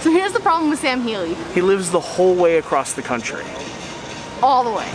So here's the problem with Sam Healey. He lives the whole way across the country. All the way.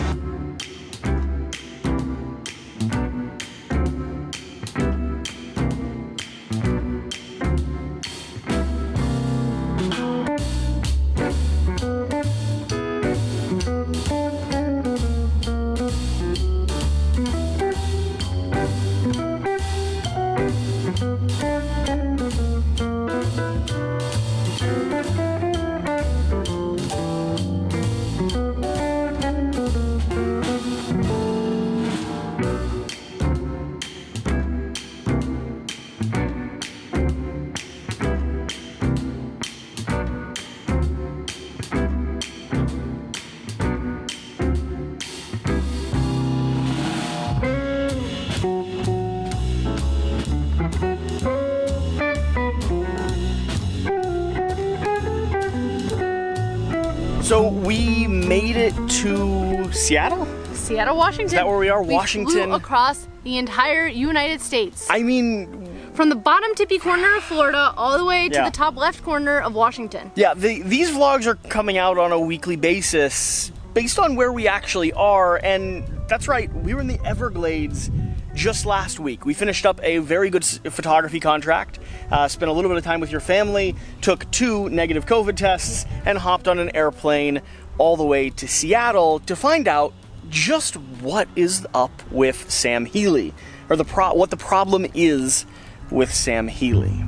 So we made it to Seattle? Seattle, Washington. Is that where we are? We Washington. flew across the entire United States. I mean, from the bottom tippy corner of Florida all the way to Yeah. the top left corner of Washington. yeah, these vlogs are coming out on a weekly basis based on where we actually are, and that's right, we were in the Everglades just last week. We finished up a very good photography contract, spent a little bit of time with your family, took 2 negative COVID tests, and hopped on an airplane all the way to Seattle to find out just what is up with Sam Healey, or what the problem is with Sam Healey.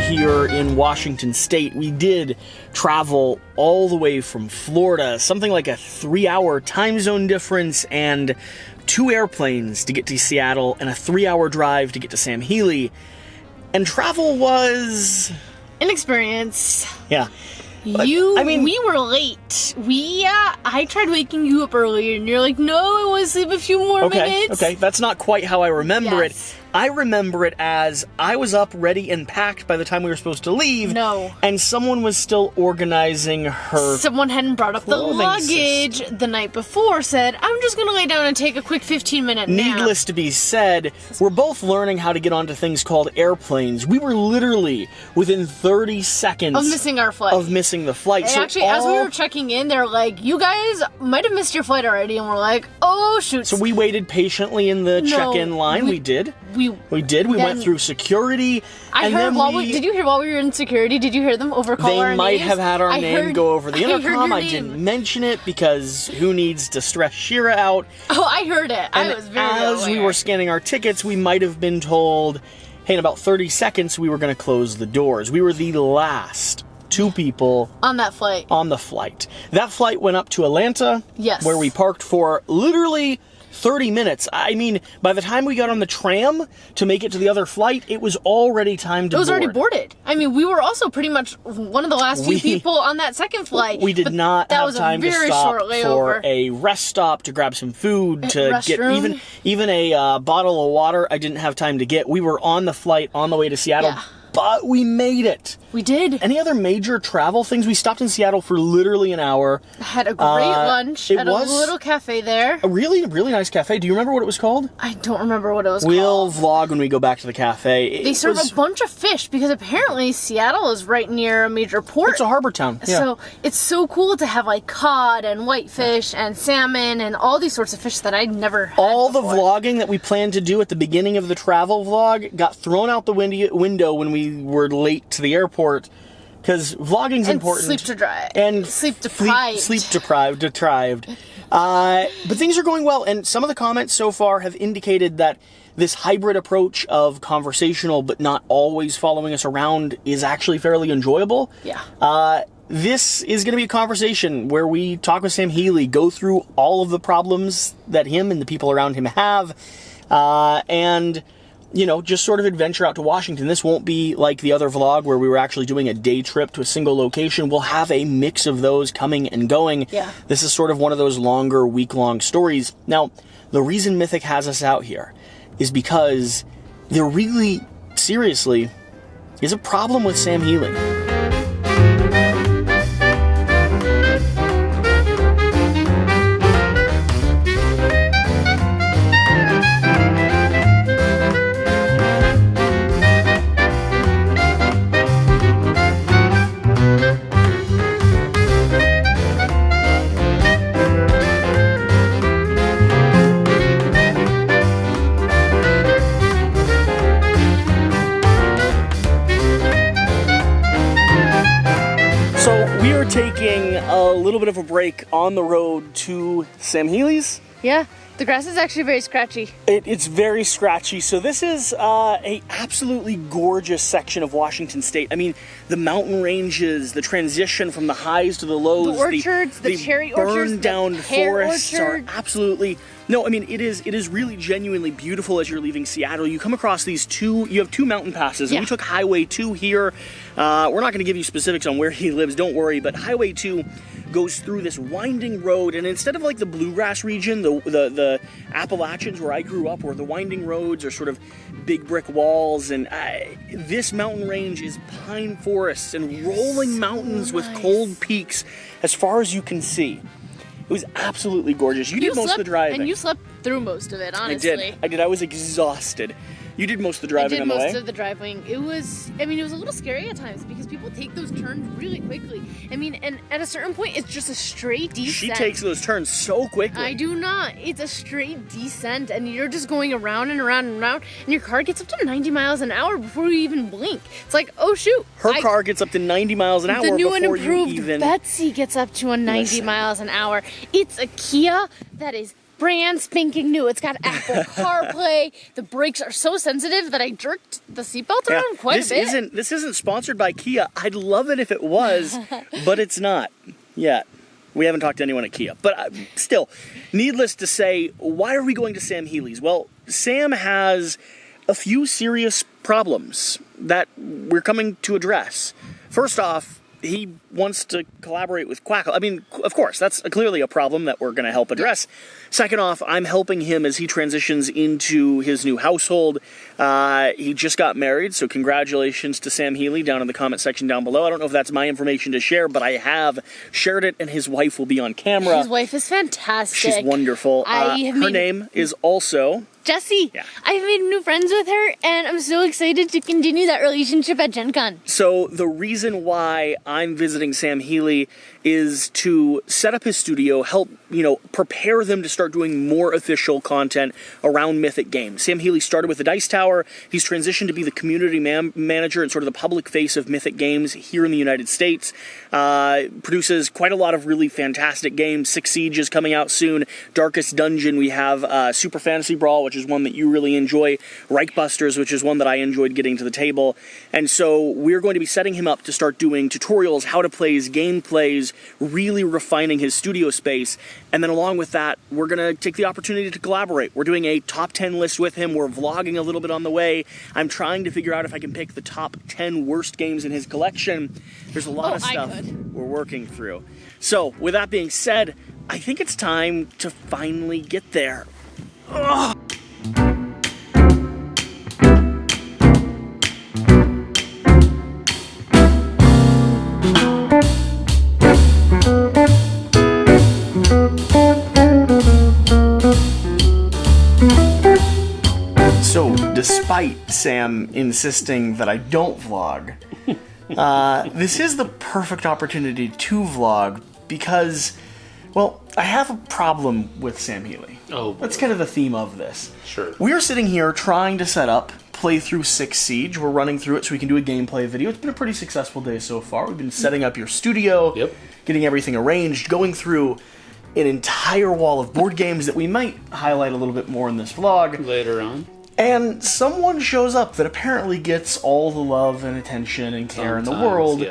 Here in Washington State, we did travel all the way from Florida, something like a 3-hour time zone difference and 2 airplanes to get to Seattle and a 3-hour drive to get to Sam Healey. And travel was An experience. Yeah. We were late. I tried waking you up earlier and you're like, no, I want to sleep a few more minutes. Okay, that's not quite how I remember Yes. it. I remember it as I was up, ready, and packed by the time we were supposed to leave. No. And someone was still organizing her... Someone hadn't brought up the clothing luggage the night before, said, I'm just going to lay down and take a quick 15-minute nap. Needless to be said, we're both learning how to get onto things called airplanes. We were literally within 30 seconds... Of missing our flight. Of missing the flight. And actually, as we were checking in, they're like, you guys might have missed your flight already. And we're like, oh, shoot. So we waited patiently in the check-in line. We did. We did. We went through security. I heard did you hear while we were in security? Did you hear them overcall our names? They might have had our name go over the intercom. I name. didn't mention it because who needs to stress Shira out? Oh, I heard it. And I was very as we were scanning our tickets, we might have been told, hey, in about 30 seconds, we were going to close the doors. We were the last 2 people on that flight. On the flight. That flight went up to Atlanta. Yes. Where we parked for literally 30 minutes. I mean, by the time we got on the tram to make it to the other flight, it was already time to board. It was already boarded. I mean, we were also pretty much one of the last few people on that second flight. We did not have time to stop for a rest stop to grab some food, to get even a bottle of water. I didn't have time to get. We were on the flight on the way to Seattle, but we made it. We did. Any other major travel things? We stopped in Seattle for literally an hour. Had a great lunch at a little cafe there. A really, really nice cafe. Do you remember what it was called? I don't remember what it was called. We'll vlog when we go back to the cafe. They serve a bunch of fish because apparently Seattle is right near a major port. It's a harbor town. Yeah. So it's so cool to have like cod and whitefish and salmon and all these sorts of fish that I'd never had All before. the vlogging that we planned to do at the beginning of the travel vlog got thrown out the window when we were late to the airport. Because vlogging's important. Sleep deprived. And sleep deprived. Sleep deprived. But things are going well, and some of the comments so far have indicated that this hybrid approach of conversational but not always following us around is actually fairly enjoyable. Yeah. This is going to be a conversation where we talk with Sam Healey, go through all of the problems that him and the people around him have, and just sort of adventure out to Washington. This won't be like the other vlog where we were actually doing a day trip to a single location. We'll have a mix of those coming and going. Yeah. This is sort of one of those longer, week-long stories. Now, the reason Mythic has us out here is because there really, seriously, is a problem with Sam Healey. We are taking a little bit of a break on the road to Sam Healey's. Yeah, the grass is actually very scratchy. It's very scratchy. So this is a absolutely gorgeous section of Washington State. I mean, the mountain ranges, the transition from the highs to the lows, the orchards, the cherry orchards, burned down forests orchard. are absolutely. No, I mean, it is really genuinely beautiful as you're leaving Seattle. You come across you have two mountain passes, and we took Highway 2 here. We're not going to give you specifics on where he lives, don't worry, but Highway 2 goes through this winding road, and instead of like the bluegrass region, the Appalachians where I grew up, where the winding roads are sort of big brick walls, and this mountain range is pine forests and rolling mountains with cold peaks as far as you can see. It was absolutely gorgeous. You did most of the driving. And you slept through most of it, honestly. I did. I was exhausted. You did most of the driving on the way? I did most of the driving. It was a little scary at times because people take those turns really quickly. I mean, and at a certain point, it's just a straight descent. She takes those turns so quickly. I do not. It's a straight descent, and you're just going around and around and around, and your car gets up to 90 miles an hour before you even blink. It's like, oh, shoot. Her car gets up to 90 miles an hour before you even... The new and improved Betsy gets up to 90 miles an hour. It's a Kia that is brand spanking new. It's got Apple CarPlay. The brakes are so sensitive that I jerked the seatbelt around quite a bit. This isn't sponsored by Kia. I'd love it if it was, but it's not yet. We haven't talked to anyone at Kia. But still, needless to say, why are we going to Sam Healey's? Well, Sam has a few serious problems that we're coming to address. First off, he wants to collaborate with Quackalope. I mean, of course, that's clearly a problem that we're going to help address. Second off, I'm helping him as he transitions into his new household. He just got married, so congratulations to Sam Healey down in the comment section down below. I don't know if that's my information to share, but I have shared it, and his wife will be on camera. His wife is fantastic. She's wonderful. Her name is also... Jessie. Yeah. I've made new friends with her, and I'm so excited to continue that relationship at Gen Con. So the reason why I'm visiting Sam Healey is to set up his studio, help, prepare them to start doing more official content around Mythic Games. Sam Healey started with the Dice Tower. He's transitioned to be the community manager and sort of the public face of Mythic Games here in the United States. Produces quite a lot of really fantastic games. Six Siege is coming out soon. Darkest Dungeon, we have Super Fantasy Brawl, which is one that you really enjoy. Reichbusters, which is one that I enjoyed getting to the table. And so we're going to be setting him up to start doing tutorials, how to play his gameplays, really refining his studio space. And then along with that, we're going to take the opportunity to collaborate. We're doing a top 10 list with him. We're vlogging a little bit on the way. I'm trying to figure out if I can pick the top 10 worst games in his collection. There's a lot of stuff we're working through. So with that being said, I think it's time to finally get there. Ugh. So, despite Sam insisting that I don't vlog, this is the perfect opportunity to vlog because, well, I have a problem with Sam Healey. Oh, boy. That's kind of the theme of this. Sure. We are sitting here trying to set up playthrough 6 Siege. We're running through it so we can do a gameplay video. It's been a pretty successful day so far. We've been setting up your studio, getting everything arranged, going through an entire wall of board games that we might highlight a little bit more in this vlog. Later on. And someone shows up that apparently gets all the love and attention and care in the world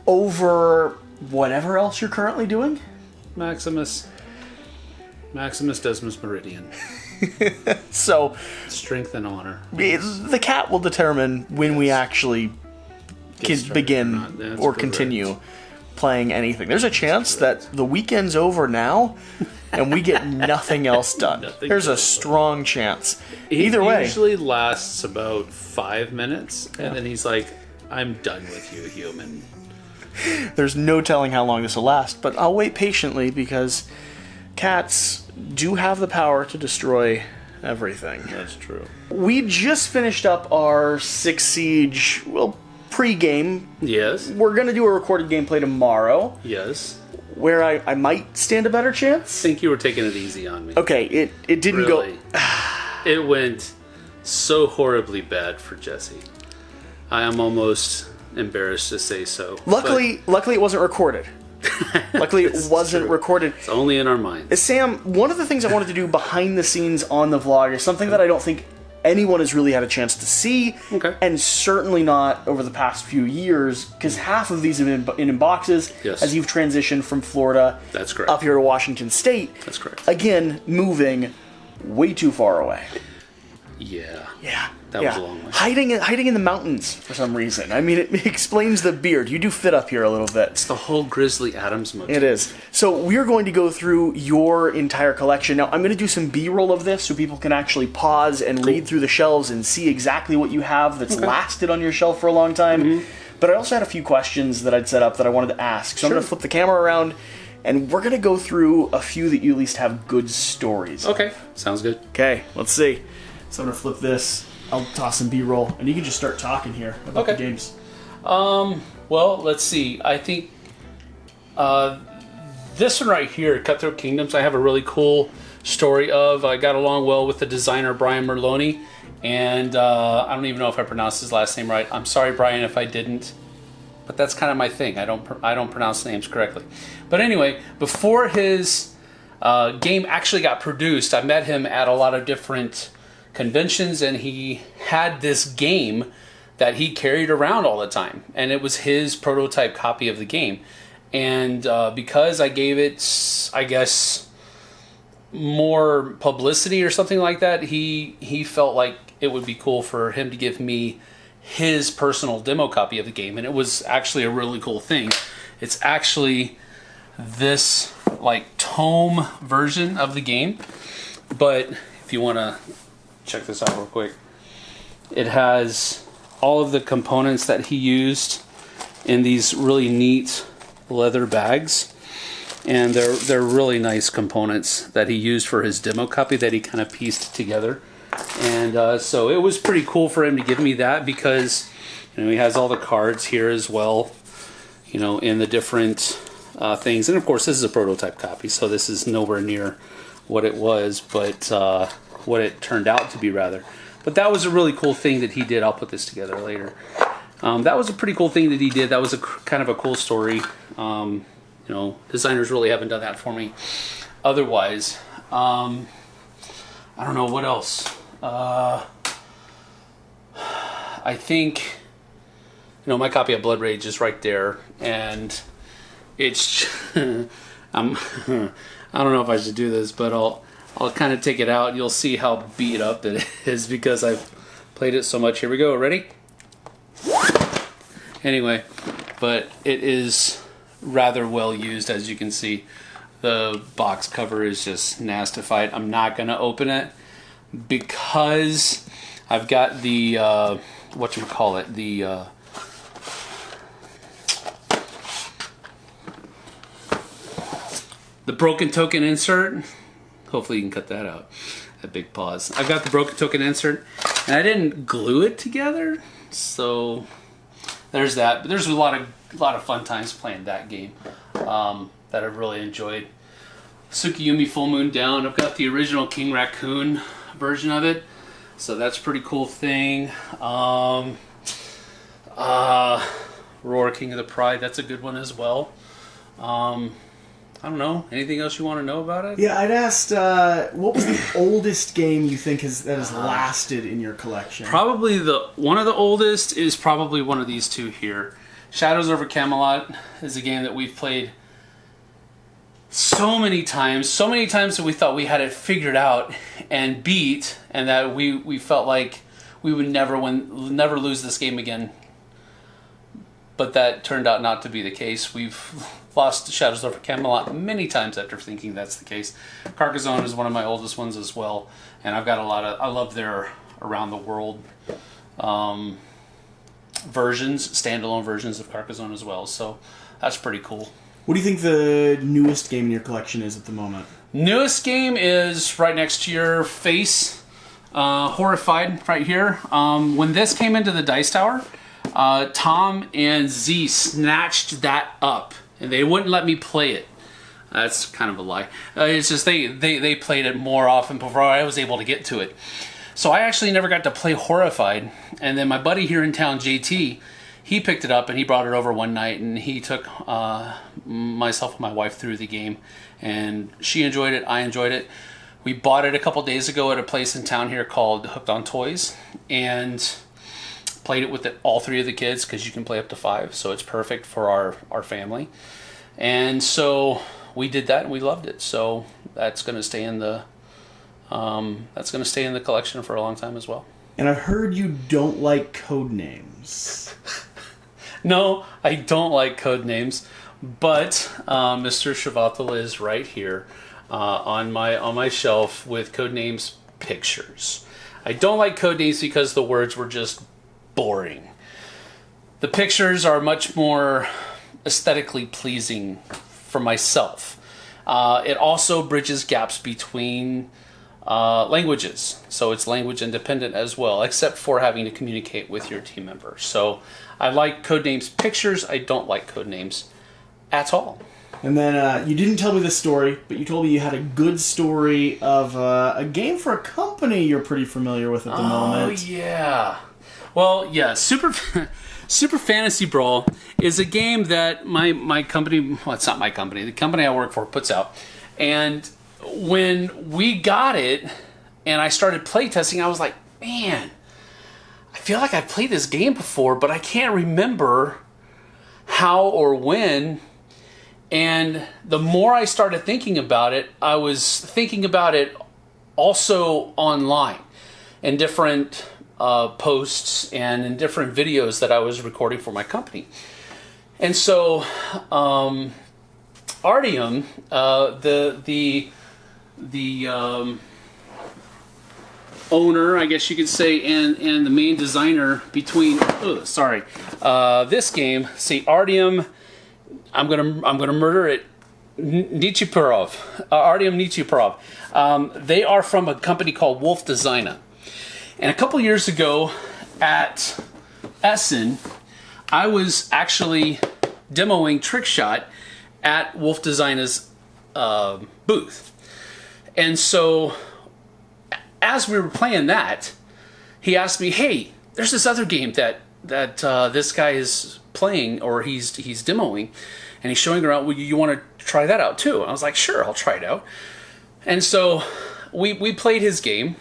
over whatever else you're currently doing. Maximus Decimus Meridian. So, strength and honor. The cat will determine when we actually begin or continue playing anything. There's a chance that the weekend's over now and we get nothing else done. There's a strong chance. Either way. It usually lasts about 5 minutes, and then he's like, I'm done with you, human. There's no telling how long this will last, but I'll wait patiently because cats do have the power to destroy everything. That's true. We just finished up our Six Siege, pre-game. Yes. We're going to do a recorded gameplay tomorrow. Yes. Where I might stand a better chance. I think you were taking it easy on me. Okay, it didn't really? go... It went so horribly bad for Jesse. I am almost embarrassed to say so. Luckily it wasn't recorded. Luckily it wasn't recorded. It's only in our minds. Sam, one of the things I wanted to do behind the scenes on the vlog is something that I don't think anyone has really had a chance to see, and certainly not over the past few years, because half of these have been in boxes as you've transitioned from Florida up here to Washington State. That's correct. Again, moving way too far away. Yeah. Yeah. That was a long way. Hiding in the mountains for some reason. I mean, it explains the beard. You do fit up here a little bit. It's the whole Grizzly Adams motif. It is. So we're going to go through your entire collection. Now, I'm going to do some B-roll of this so people can actually pause and read through the shelves and see exactly what you have that's lasted on your shelf for a long time. But I also had a few questions that I'd set up that I wanted to ask. So I'm going to flip the camera around, and we're going to go through a few that you at least have good stories. Okay. Sounds good. Okay, let's see. So I'm going to flip this. I'll toss some B-roll, and you can just start talking here about the games. Well, let's see. I think this one right here, Cutthroat Kingdoms, I have a really cool story of. I got along well with the designer, Brian Merloni, and I don't even know if I pronounced his last name right. I'm sorry, Brian, if I didn't, but that's kind of my thing. I don't pronounce names correctly. But anyway, before his game actually got produced, I met him at a lot of different conventions, and he had this game that he carried around all the time, and it was his prototype copy of the game. And because I gave it, I guess, more publicity or something like that, he felt like it would be cool for him to give me his personal demo copy of the game, and it was actually a really cool thing. It's actually this like tome version of the game, but if you want to check this out real quick. It has all of the components that he used in these really neat leather bags, and they're really nice components that he used for his demo copy that he kind of pieced together. And so it was pretty cool for him to give me that, because he has all the cards here as well, in the different things. And of course, this is a prototype copy, so this is nowhere near what it was, but what it turned out to be, rather. But that was a really cool thing that he did. I'll put this together later. That was a pretty cool thing that he did. That was kind of a cool story. Designers really haven't done that for me otherwise. I don't know what else. I think, my copy of Blood Rage is right there, and it's I don't know if I should do this, but I'll kind of take it out. You'll see how beat up it is because I've played it so much. Here we go. Ready? Anyway, but it is rather well used, as you can see. The box cover is just nastified. I'm not going to open it because I've got the, whatchamacallit, the broken token insert. Hopefully you can cut that out. A big pause. I've got the broken token insert, and I didn't glue it together, so there's that. But there's a lot of fun times playing that game that I've really enjoyed. Tsukiyumi Full Moon Down. I've got the original King Raccoon version of it, so that's a pretty cool thing. Roar King of the Pride. That's a good one as well. I don't know. Anything else you want to know about it? Yeah, I'd asked, what was the oldest game you think that has lasted in your collection? Probably one of the oldest is probably one of these two here. Shadows over Camelot is a game that we've played so many times that we thought we had it figured out and beat, and that we felt like we would never lose this game again. But that turned out not to be the case. We've lost Shadows over Camelot many times after thinking that's the case. Carcassonne is one of my oldest ones as well, and I've got I love their around the world versions, standalone versions of Carcassonne as well. So that's pretty cool. What do you think the newest game in your collection is at the moment? Newest game is right next to your face, Horrified, right here. When this came into the Dice Tower, Tom and Z snatched that up, and they wouldn't let me play it. That's kind of a lie. It's just they played it more often before I was able to get to it. So I actually never got to play Horrified, and then my buddy here in town, JT, he picked it up and he brought it over one night, and he took myself and my wife through the game, and she enjoyed it, I enjoyed it. We bought it a couple days ago at a place in town here called Hooked on Toys, and played it with all three of the kids, because you can play up to 5, so it's perfect for our family. And so we did that and we loved it. So that's going to stay in the collection for a long time as well. And I've heard you don't like code names. No, I don't like code names, but Mr. Shavatal is right here on my shelf with Codenames pictures. I don't like Codenames because the words were just boring. The pictures are much more aesthetically pleasing for myself. It also bridges gaps between languages, so it's language independent as well, except for having to communicate with your team members. So I like Codenames pictures. I don't like Codenames at all. And then you didn't tell me the story, but you told me you had a good story of a game for a company you're pretty familiar with at the moment. Oh, yeah. Well, yeah, Super Fantasy Brawl is a game that my company, well, it's not my company, the company I work for puts out. And when we got it and I started playtesting, I was like, man, I feel like I've played this game before, but I can't remember how or when. And the more I started thinking about it, I was thinking about it also online in different posts and in different videos that I was recording for my company. And so Artyom, the owner, I guess you could say, and the main designer between this game, see, Artyom, I'm gonna murder it, Nichiparov, Artyom Nichiparov. They are from a company called Wolf Designer. And a couple years ago at Essen, I was actually demoing Trickshot at Wolf Designer's booth. And so as we were playing that, he asked me, hey, there's this other game that this guy is playing, or he's demoing, and he's showing around. Well, you want to try that out too? And I was like, sure, I'll try it out. And so we played his game.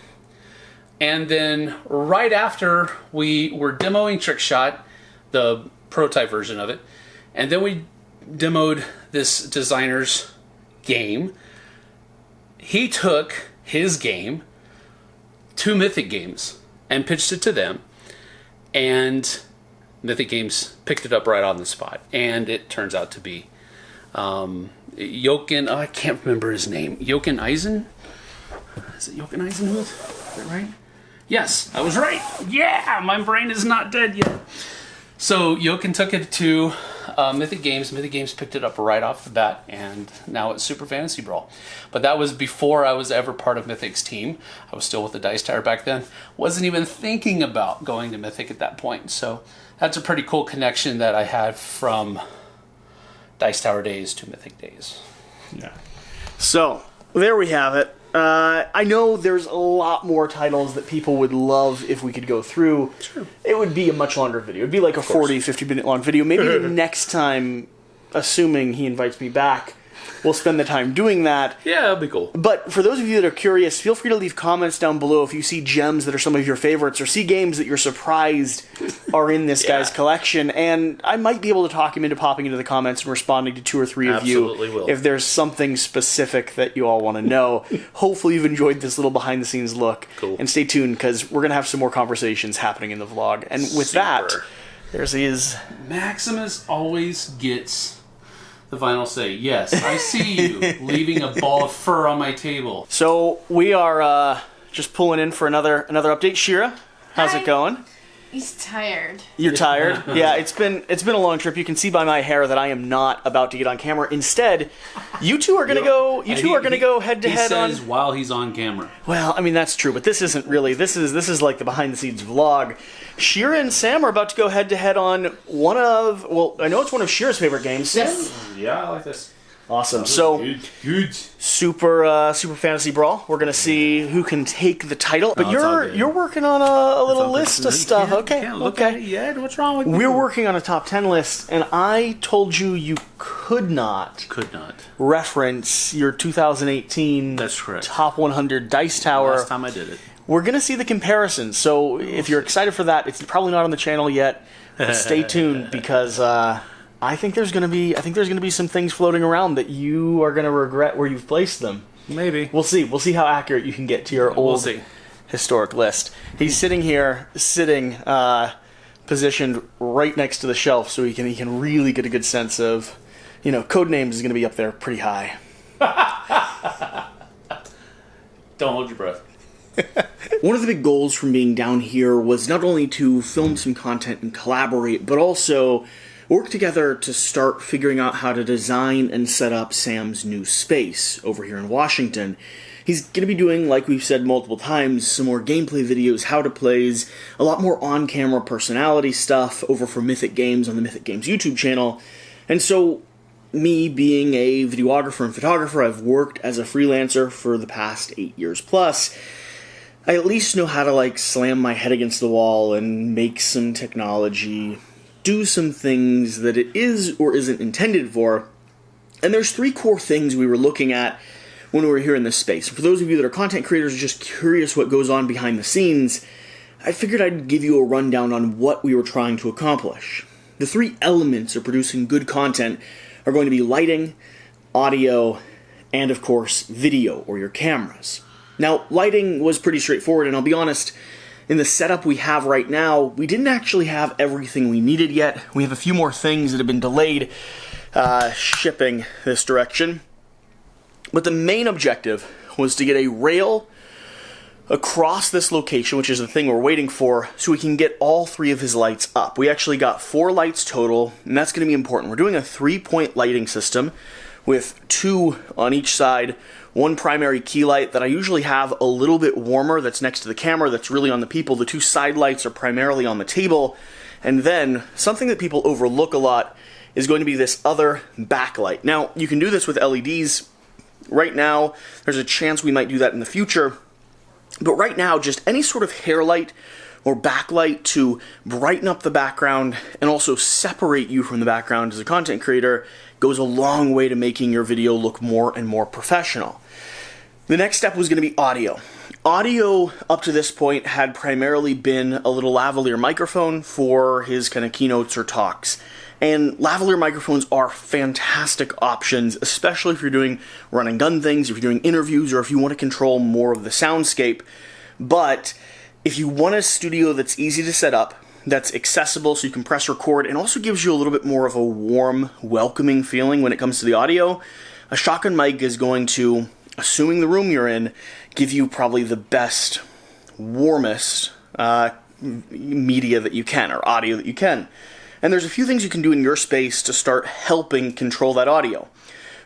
And then right after we were demoing Trickshot, the prototype version of it, and then we demoed this designer's game, he took his game to Mythic Games and pitched it to them, and Mythic Games picked it up right on the spot. And it turns out to be Jochen, I can't remember his name, Jochen Eisen? Is it Jochen Eisenhuth? Is that right? Yes, I was right. Yeah, my brain is not dead yet. So Jochen took it to Mythic Games. Mythic Games picked it up right off the bat, and now it's Super Fantasy Brawl. But that was before I was ever part of Mythic's team. I was still with the Dice Tower back then. Wasn't even thinking about going to Mythic at that point. So that's a pretty cool connection that I had from Dice Tower days to Mythic days. Yeah. So there we have it. I know there's a lot more titles that people would love if we could go through. Sure. It would be a much longer video. It would be like a 40, 50-minute long video. Maybe the next time, assuming he invites me back, we'll spend the time doing that. Yeah, that'd be cool. But for those of you that are curious, feel free to leave comments down below if you see gems that are some of your favorites or see games that you're surprised are in this guy's collection. And I might be able to talk him into popping into the comments and responding to 2 or 3 of Absolutely you will. if there's something specific that you all want to know. Hopefully you've enjoyed this little behind-the-scenes look. Cool. And stay tuned, because we're going to have some more conversations happening in the vlog. And with that, there's his... Maximus always gets the final say. Yes, I see you leaving a ball of fur on my table. So we are just pulling in for another update. Shira, how's Hi. it going? He's tired. You're tired? Yeah, it's been a long trip. You can see by my hair that I am not about to get on camera. Instead, you two are gonna go. You two are gonna go head to head on. He says while he's on camera. Well, I mean that's true, but this isn't really. This is like the behind the scenes vlog. Shira and Sam are about to go head to head on one of. Well, I know it's one of Shira's favorite games. Yes. Yeah, I like this. Awesome. So Good. super fantasy brawl. We're gonna see who can take the title. But it's all you're working on a little list of stuff. Okay. Can't look at it yet. What's wrong with you? We're working on a top 10 list, and I told you could not Could not. reference your 2018 That's correct. top 100 Dice Tower. Last time I did it. We're going to see the comparison, so if you're excited for that, it's probably not on the channel yet. But stay tuned, because I think there's going to be some things floating around that you are going to regret where you've placed them. Maybe. We'll see. We'll see how accurate you can get to your old see. historic list. He's sitting here, positioned right next to the shelf, so he can really get a good sense of, Codenames is going to be up there pretty high. Don't hold your breath. One of the big goals from being down here was not only to film some content and collaborate, but also work together to start figuring out how to design and set up Sam's new space over here in Washington. He's going to be doing, like we've said multiple times, some more gameplay videos, how to plays, a lot more on-camera personality stuff over for Mythic Games on the Mythic Games YouTube channel. And so, me being a videographer and photographer, I've worked as a freelancer for the past 8 years plus. I at least know how to slam my head against the wall and make some technology do some things that it is or isn't intended for. And there's 3 core things we were looking at when we were here in this space. For those of you that are content creators just curious what goes on behind the scenes, I figured I'd give you a rundown on what we were trying to accomplish. The 3 elements of producing good content are going to be lighting, audio, and of course video, or your cameras. Now, lighting was pretty straightforward, and I'll be honest, in the setup we have right now, we didn't actually have everything we needed yet. We have a few more things that have been delayed shipping this direction. But the main objective was to get a rail across this location, which is the thing we're waiting for, so we can get all 3 of his lights up. We actually got 4 lights total, and that's going to be important. We're doing a 3-point lighting system with 2 on each side, 1 primary key light that I usually have a little bit warmer that's next to the camera that's really on the people. The 2 side lights are primarily on the table. And then something that people overlook a lot is going to be this other backlight. Now, you can do this with LEDs. Right now, there's a chance we might do that in the future. But right now, just any sort of hair light or backlight to brighten up the background and also separate you from the background as a content creator goes a long way to making your video look more and more professional. The next step was going to be audio. Audio, up to this point, had primarily been a little lavalier microphone for his kind of keynotes or talks. And lavalier microphones are fantastic options, especially if you're doing run and gun things, if you're doing interviews, or if you want to control more of the soundscape. But if you want a studio that's easy to set up, that's accessible so you can press record, and also gives you a little bit more of a warm, welcoming feeling when it comes to the audio, a shotgun mic is going to, assuming the room you're in, give you probably the best, warmest media that you can, or audio that you can. And there's a few things you can do in your space to start helping control that audio.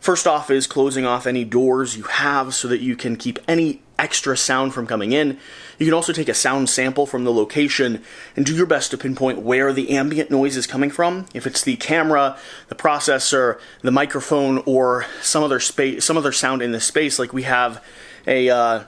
First off is closing off any doors you have so that you can keep any extra sound from coming in. You can also take a sound sample from the location and do your best to pinpoint where the ambient noise is coming from. If it's the camera, the processor, the microphone, or some other sound in this space, like we have a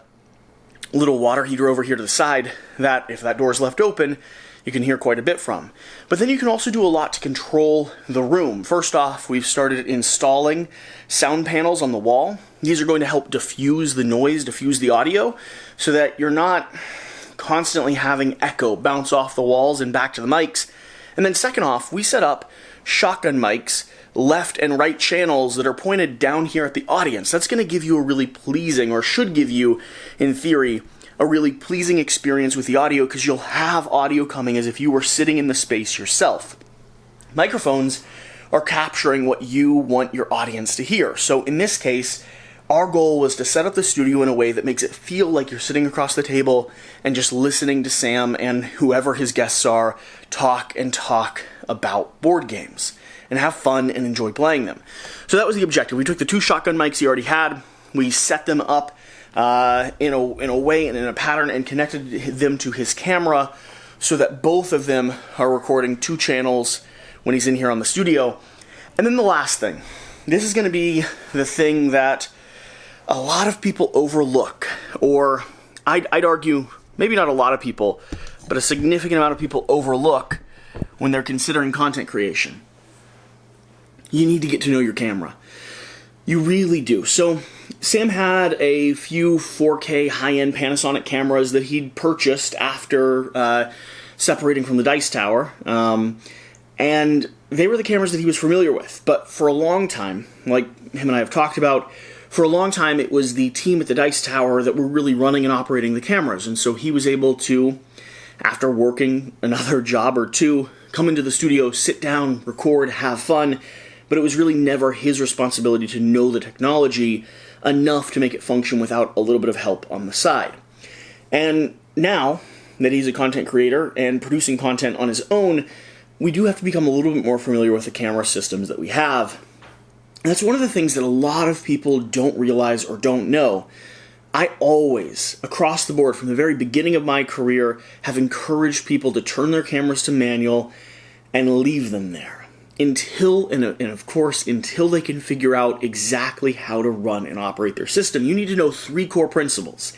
little water heater over here to the side, that if that door is left open, you can hear quite a bit from. But then you can also do a lot to control the room. First off, we've started installing sound panels on the wall. These are going to help diffuse the noise, diffuse the audio, so that you're not constantly having echo bounce off the walls and back to the mics. And then second off, we set up shotgun mics, left and right channels that are pointed down here at the audience. That's going to give you a really pleasing, or should give you, in theory, a really pleasing experience with the audio, because you'll have audio coming as if you were sitting in the space yourself. Microphones are capturing what you want your audience to hear. So in this case, our goal was to set up the studio in a way that makes it feel like you're sitting across the table and just listening to Sam and whoever his guests are talk about board games and have fun and enjoy playing them. So that was the objective. We took the two shotgun mics he already had, we set them up in a way and in a pattern and connected them to his camera so that both of them are recording two channels when he's in here on the studio. And then the last thing. This is going to be the thing that a lot of people overlook, or I'd argue maybe not a lot of people, but a significant amount of people overlook when they're considering content creation. You need to get to know your camera. You really do. So Sam had a few 4K high-end Panasonic cameras that he'd purchased after separating from the Dice Tower, and they were the cameras that he was familiar with. But for a long time, like him and I have talked about, for a long time it was the team at the Dice Tower that were really running and operating the cameras, and so he was able to, after working another job or two, come into the studio, sit down, record, have fun, but it was really never his responsibility to know the technology enough to make it function without a little bit of help on the side. And now that he's a content creator and producing content on his own, we do have to become a little bit more familiar with the camera systems that we have. And that's one of the things that a lot of people don't realize or don't know. I always, across the board, from the very beginning of my career, have encouraged people to turn their cameras to manual and leave them there. Until they can figure out exactly how to run and operate their system. You need to know three core principles: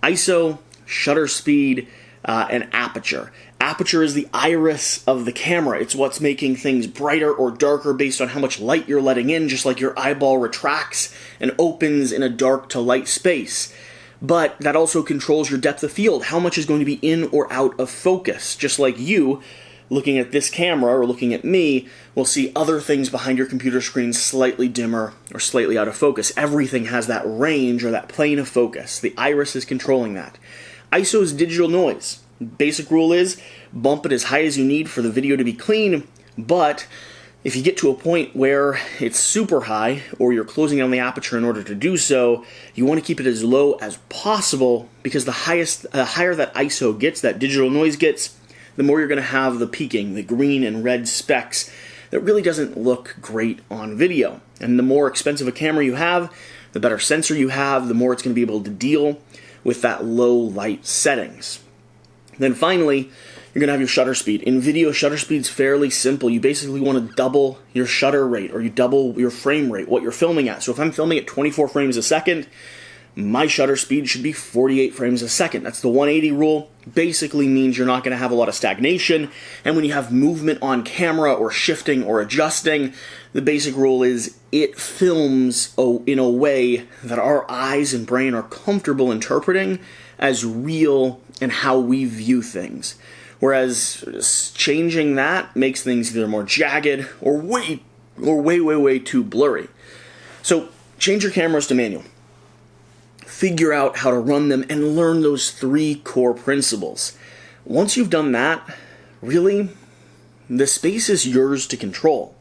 ISO, shutter speed, and aperture. Aperture is the iris of the camera. It's what's making things brighter or darker based on how much light you're letting in, just like your eyeball retracts and opens in a dark to light space. But that also controls your depth of field, how much is going to be in or out of focus, just like you, looking at this camera or looking at me, will see other things behind your computer screen slightly dimmer or slightly out of focus. Everything has that range or that plane of focus. The iris is controlling that. ISO is digital noise. Basic rule is bump it as high as you need for the video to be clean, but if you get to a point where it's super high or you're closing down the aperture in order to do so, you want to keep it as low as possible, because the higher that ISO gets, that digital noise gets, the more you're going to have the peaking, the green and red specks that really doesn't look great on video. And the more expensive a camera you have, the better sensor you have, the more it's going to be able to deal with that low light settings. Then finally, you're going to have your shutter speed. In video, shutter speed's fairly simple. You basically want to double your shutter rate, or you double your frame rate, what you're filming at. So if I'm filming at 24 frames a second, my shutter speed should be 48 frames a second. That's the 180 rule. Basically means you're not going to have a lot of stagnation. And when you have movement on camera or shifting or adjusting, the basic rule is it films in a way that our eyes and brain are comfortable interpreting as real and how we view things. Whereas changing that makes things either more jagged or way too blurry. So change your cameras to manual. Figure out how to run them and learn those three core principles. Once you've done that, really, the space is yours to control.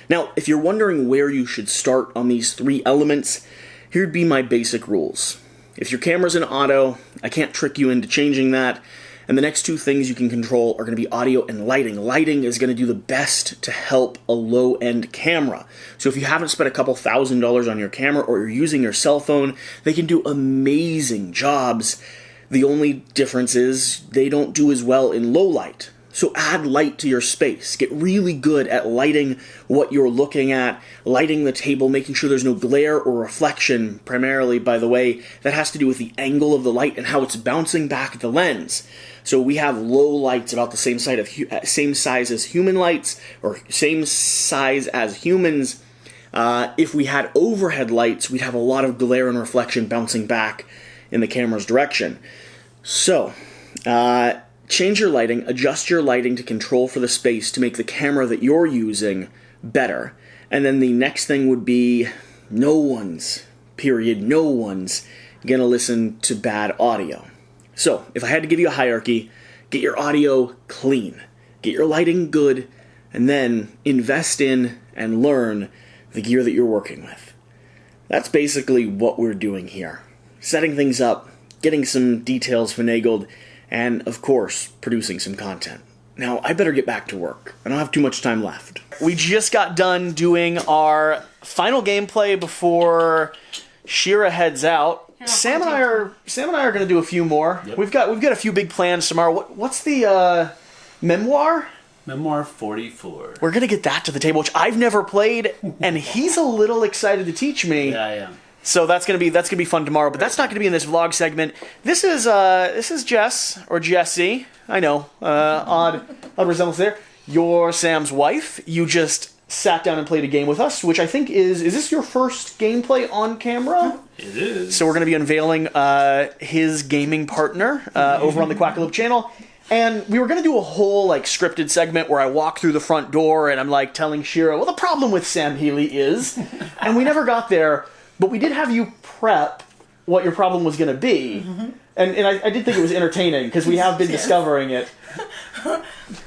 Now, if you're wondering where you should start on these three elements, here'd be my basic rules. If your camera's in auto, I can't trick you into changing that. And the next two things you can control are going to be audio and lighting. Lighting is going to do the best to help a low-end camera. So if you haven't spent a couple $1,000s on your camera, or you're using your cell phone, they can do amazing jobs. The only difference is they don't do as well in low light. So add light to your space. Get really good at lighting what you're looking at, lighting the table, making sure there's no glare or reflection, primarily, by the way. That has to do with the angle of the light and how it's bouncing back at the lens. So we have low lights about the same size as human lights, or same size as humans. If we had overhead lights, we'd have a lot of glare and reflection bouncing back in the camera's direction. So, change your lighting, adjust your lighting to control for the space to make the camera that you're using better. And then the next thing would be no one's gonna listen to bad audio. So, if I had to give you a hierarchy, get your audio clean, get your lighting good, and then invest in and learn the gear that you're working with. That's basically what we're doing here. Setting things up, getting some details finagled, and, of course, producing some content. Now, I better get back to work. I don't have too much time left. We just got done doing our final gameplay before Shira heads out. Sam and I are going to do a few more. Yep. We've got a few big plans tomorrow. What's the memoir? Memoir 44. We're going to get that to the table, which I've never played, and he's a little excited to teach me. Yeah, I am. So that's gonna be fun tomorrow, but that's not gonna be in this vlog segment. This is Jess, or Jessie. I know, odd resemblance there. You're Sam's wife. You just sat down and played a game with us, which I think is this your first gameplay on camera? It is. So we're gonna be unveiling his gaming partner over on the Quackalope channel. And we were going to do a whole scripted segment where I walk through the front door and I'm telling Shira, well, the problem with Sam Healey is, and we never got there. But we did have you prep what your problem was going to be. Mm-hmm. And I did think it was entertaining, because we have been discovering it.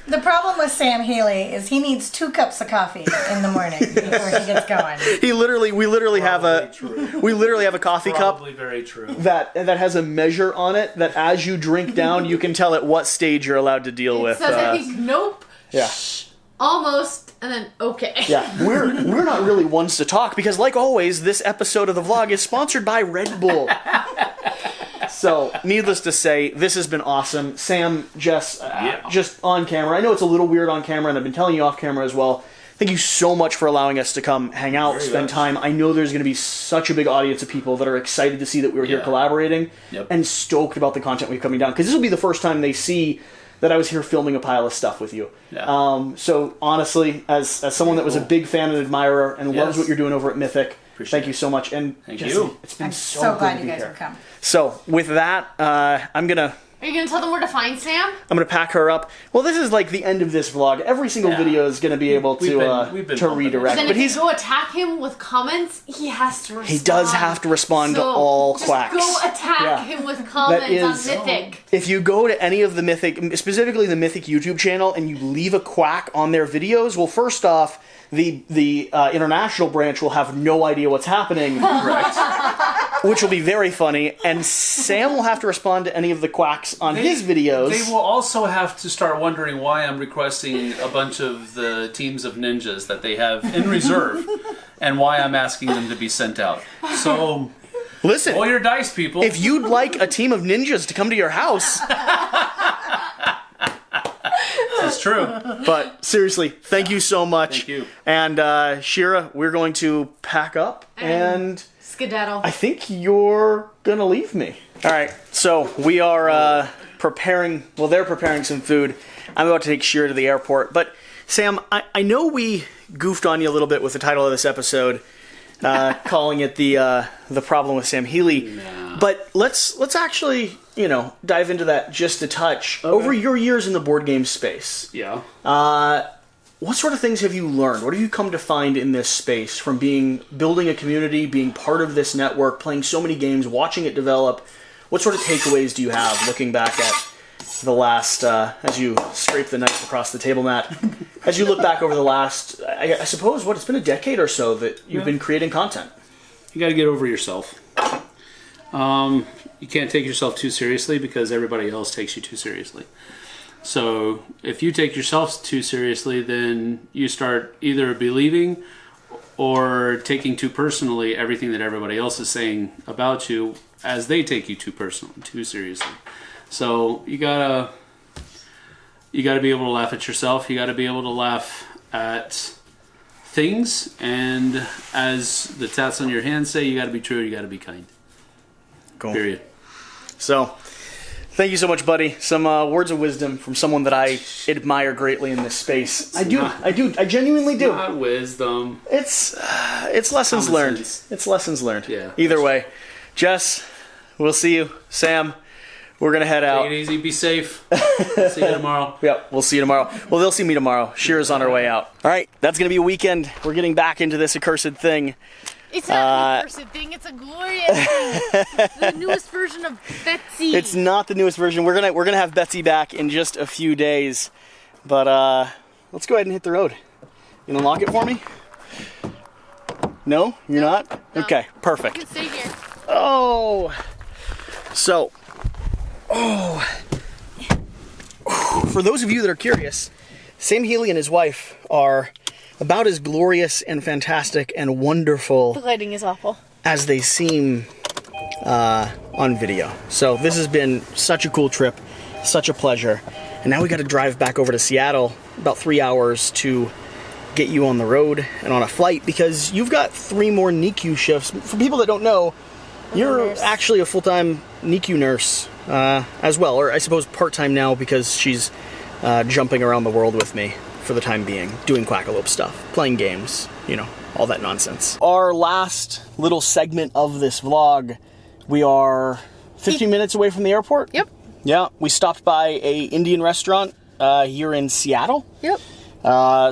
The problem with Sam Healey is he needs 2 cups of coffee in the morning before he gets going. We literally have a coffee cup. Probably very true. That has a measure on it that as you drink down, you can tell at what stage you're allowed to deal with. It says, I think, nope. Yeah. Almost, and then okay. Yeah, we're not really ones to talk, because like always, this episode of the vlog is sponsored by Red Bull. So, needless to say, this has been awesome. Sam, Jess, just on camera. I know it's a little weird on camera, and I've been telling you off camera as well. Thank you so much for allowing us to come hang out, spend time. I know there's going to be such a big audience of people that are excited to see that we were here collaborating, and stoked about the content we've coming down, because this will be the first time they see that I was here filming a pile of stuff with you. Yeah. So honestly, as someone that was a big fan and admirer and loves what you're doing over at Mythic, thank you so much. And thank you. It's been I'm so glad you guys here. have come. So with that, I'm gonna Are you going to tell them where to find Sam? I'm going to pack her up. Well, this is like the end of this vlog. Every single video is going to be able to redirect. Then but if you go attack him with comments, he has to respond. He does have to respond to all quacks. Just go attack him with comments on Mythic. If you go to any of the Mythic, specifically the Mythic YouTube channel, and you leave a quack on their videos, well, first off, the international branch will have no idea what's happening. Correct. Which will be very funny, and Sam will have to respond to any of the quacks on his videos. They will also have to start wondering why I'm requesting a bunch of the teams of ninjas that they have in reserve, and why I'm asking them to be sent out. So, listen, roll your dice, people. If you'd like a team of ninjas to come to your house... That's true. But seriously, thank you so much. Thank you. And Shira, we're going to pack up and... skedaddle. I think you're gonna leave me. Alright, so we are preparing, well, they're preparing some food. I'm about to take Shira to the airport. But Sam, I know we goofed on you a little bit with the title of this episode, calling it the problem with Sam Healey. Nah. But let's actually, dive into that just a touch. Okay. Over your years in the board game space, what sort of things have you learned? What have you come to find in this space from building a community, being part of this network, playing so many games, watching it develop? What sort of takeaways do you have looking back at the last, as you scrape the knife across the table mat, as you look back over the last, I suppose, it's been a decade or so that you've been creating content? You got to get over yourself. You can't take yourself too seriously because everybody else takes you too seriously. So if you take yourself too seriously, then you start either believing or taking too personally everything that everybody else is saying about you as they take you too seriously. So you gotta You got to be able to laugh at yourself. You got to be able to laugh at things. And as the tats on your hands say, you got to be true. You got to be kind. Cool. Period. So, thank you so much, buddy. Some words of wisdom from someone that I admire greatly in this space. I genuinely do. Not wisdom. It's lessons Common learned. sense. It's lessons learned. Yeah. Either way, Jess, we'll see you. Sam, we're gonna head out. Take it easy. Be safe. See you tomorrow. Yep, we'll see you tomorrow. Well, they'll see me tomorrow. Shira's on her way out. All right, that's gonna be a weekend. We're getting back into this accursed thing. It's not an accursed thing. It's a glorious thing. It's the newest version of Betsy. It's not the newest version. We're gonna have Betsy back in just a few days, but let's go ahead and hit the road. You unlock it for me? No, you're not. No. Okay, perfect. You can stay here. Oh, so, for those of you that are curious, Sam Healey and his wife are about as glorious and fantastic and wonderful The lighting is awful. as they seem on video. So this has been such a cool trip, such a pleasure. And now we got to drive back over to Seattle, about 3 hours to get you on the road and on a flight, because you've got 3 more NICU shifts. For people that don't know, you're nurse. actually a full-time NICU nurse as well, or I suppose part-time now because she's jumping around the world with me for the time being, doing Quackalope stuff, playing games, you know, all that nonsense. Our last little segment of this vlog, we are 15 minutes away from the airport. Yep. Yeah, we stopped by a Indian restaurant here in Seattle. Yep.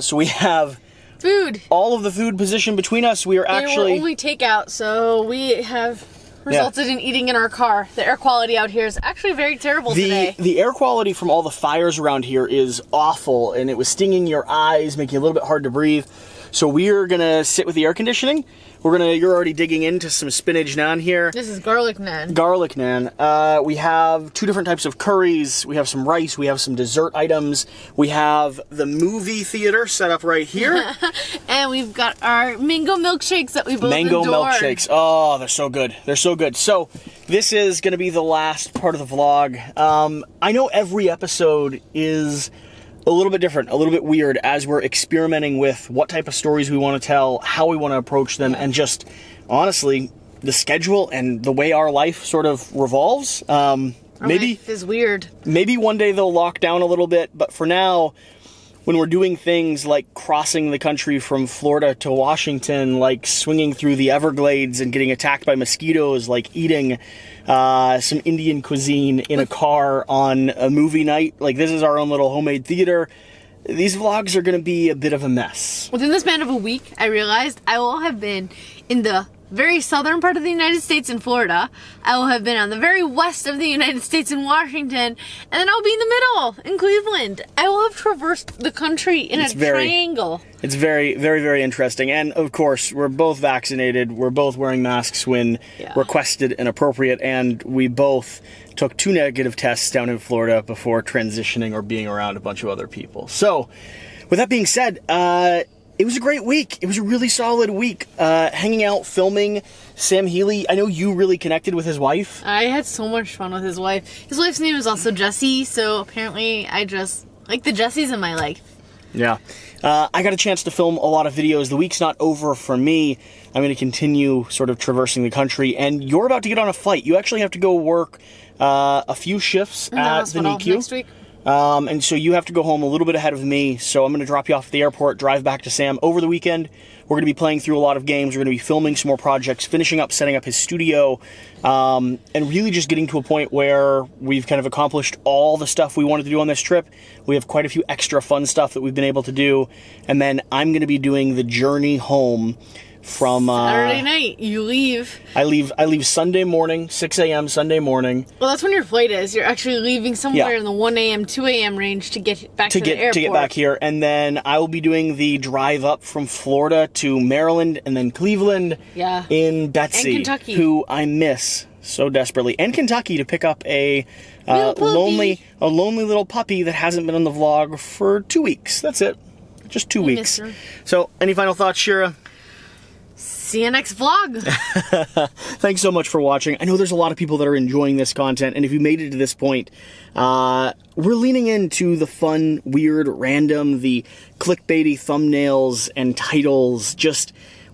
So we have Food. all of the food positioned between us. We are They actually... were only takeout, so we have resulted in eating in our car. The air quality out here is actually very terrible today. The air quality from all the fires around here is awful, and it was stinging your eyes, making it a little bit hard to breathe. So we're gonna sit with the air conditioning. You're already digging into some spinach naan here. This is garlic naan. Garlic naan. We have 2 different types of curries. We have some rice. We have some dessert items. We have the movie theater set up right here. And we've got our mango milkshakes that we both Mango adore. milkshakes. Oh, they're so good. They're so good. So this is going to be the last part of the vlog. I know every episode is a little bit different, a little bit weird, as we're experimenting with what type of stories we want to tell, how we want to approach them, and just, honestly, the schedule and the way our life sort of revolves. Our life is weird. Maybe one day they'll lock down a little bit, but for now, when we're doing things like crossing the country from Florida to Washington, like swinging through the Everglades and getting attacked by mosquitoes, like eating some Indian cuisine in a car on a movie night, like this is our own little homemade theater. These vlogs are going to be a bit of a mess. Within the span of a week, I realized I will have been in the very southern part of the United States in Florida. I will have been on the very west of the United States in Washington, and then I'll be in the middle in Cleveland. I will have traversed the country in a triangle. It's very, very, very interesting. And of course, we're both vaccinated. We're both wearing masks when requested and appropriate. And we both took 2 negative tests down in Florida before transitioning or being around a bunch of other people. So with that being said, it was a great week. It was a really solid week. Hanging out, filming. Sam Healey, I know you really connected with his wife. I had so much fun with his wife. His wife's name is also Jessie, so apparently I just like the Jessies in my life. Yeah. I got a chance to film a lot of videos. The week's not over for me. I'm going to continue sort of traversing the country, and you're about to get on a flight. You actually have to go work a few shifts at the NICU. Next week. And so you have to go home a little bit ahead of me, so I'm going to drop you off at the airport, drive back to Sam. Over the weekend, we're going to be playing through a lot of games, we're going to be filming some more projects, finishing up, setting up his studio, and really just getting to a point where we've kind of accomplished all the stuff we wanted to do on this trip. We have quite a few extra fun stuff that we've been able to do, and then I'm going to be doing the journey home from Saturday night. You leave. I leave Sunday morning, 6 a.m. Sunday morning. Well, that's when your flight is. You're actually leaving somewhere Yeah. in the 1 a.m., 2 a.m. range to get back to the airport. To get back here, and then I will be doing the drive up from Florida to Maryland and then Cleveland. Yeah. In Betsy, And Kentucky. who I miss so desperately, and Kentucky to pick up a Little puppy. lonely little puppy that hasn't been on the vlog for 2 weeks. That's it, just 2 I weeks. miss her. So, any final thoughts, Shira? See you next vlog. Thanks so much for watching. I know there's a lot of people that are enjoying this content, and if you made it to this point, we're leaning into the fun, weird, random, the clickbaity thumbnails and titles.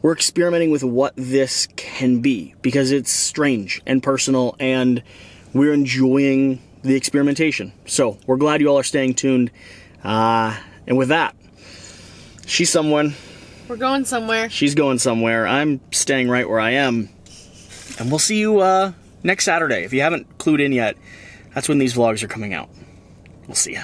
We're experimenting with what this can be, because it's strange and personal, and we're enjoying the experimentation. So, we're glad you all are staying tuned. And with that, she's someone. We're going somewhere. She's going somewhere. I'm staying right where I am. And we'll see you next Saturday. If you haven't clued in yet, that's when these vlogs are coming out. We'll see ya.